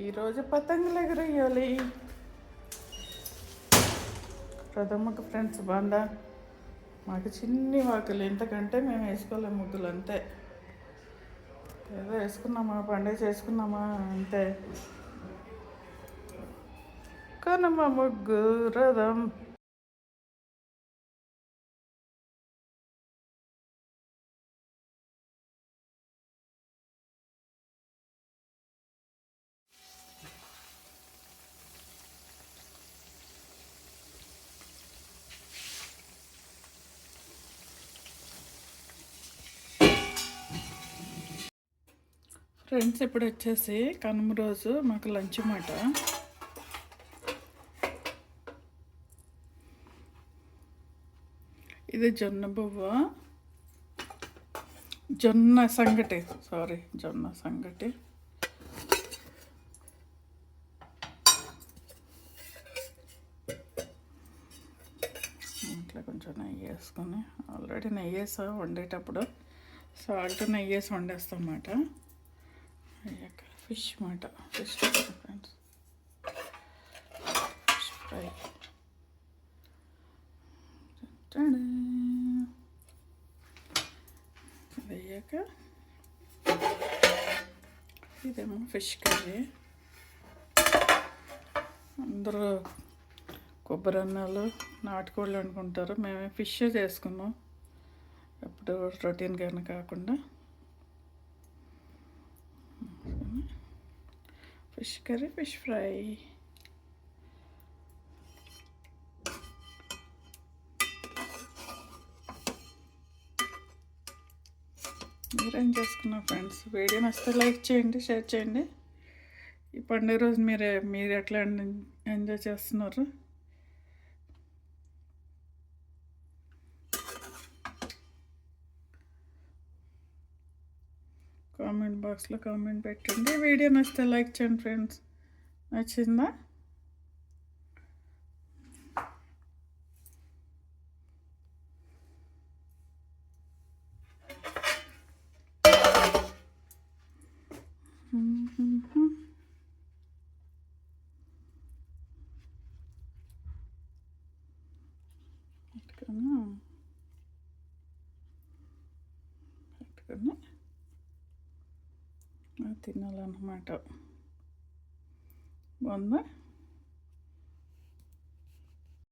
ఈరోజు పతంగులు ఎగరేయాలి. ప్రథమకు ఫ్రెండ్స్ బాందా. మాకు చిన్ని వాకులు, ఇంతకంటే మేము వేసుకోలేము ముగ్గులు, అంతే. ఏదో వేసుకున్నామా, పండుగ చేసుకున్నామా అంతే. కనుమ ముగ్గు రథం. ఫ్రెండ్స్ ఇప్పుడు వచ్చేసి కనుమ రోజు మాకు లంచ్ మాట. ఇది జొన్న బువ్వ, జొన్న సంగటి, జొన్న సంగటి. ఇట్లా కొంచెం నెయ్యి వేసుకొని, ఆల్రెడీ నెయ్యి వేసా వండేటప్పుడు, సాల్ట్ నెయ్యి వేసి వండేస్తాం అన్నమాట. అయ్యాక ఫిష్ మాట, ఫిష్ ఫ్రెండ్స్, ఫిష్ ఫ్రై. అది అయ్యాక ఇదేమో ఫిష్ కర్రీ. అందరూ కొబ్బరి అన్నాలు, నాటుకోళ్ళు అనుకుంటారు, మేమే ఫిష్ చేసుకున్నాం. ఎప్పుడు రొటీన్ కానీ కాకుండా ఫిష్ కర్రీ, ఫిష్ ఫ్రై. మీరేం చేసుకున్నాం ఫ్రెండ్స్? వీడియో నచ్చితే లైక్ చేయండి, షేర్ చేయండి. ఈ పండుగ రోజు మీరు ఎట్లా ఎంజాయ్ చేస్తున్నారు? కామెంట్ బాక్స్లో కామెంట్ పెట్టండి. వీడియో నచ్చితే లైక్ చేయండి ఫ్రెండ్స్. నచ్చిందా? పెట్టుకొని తినాలన్నమాట. బాగుందా?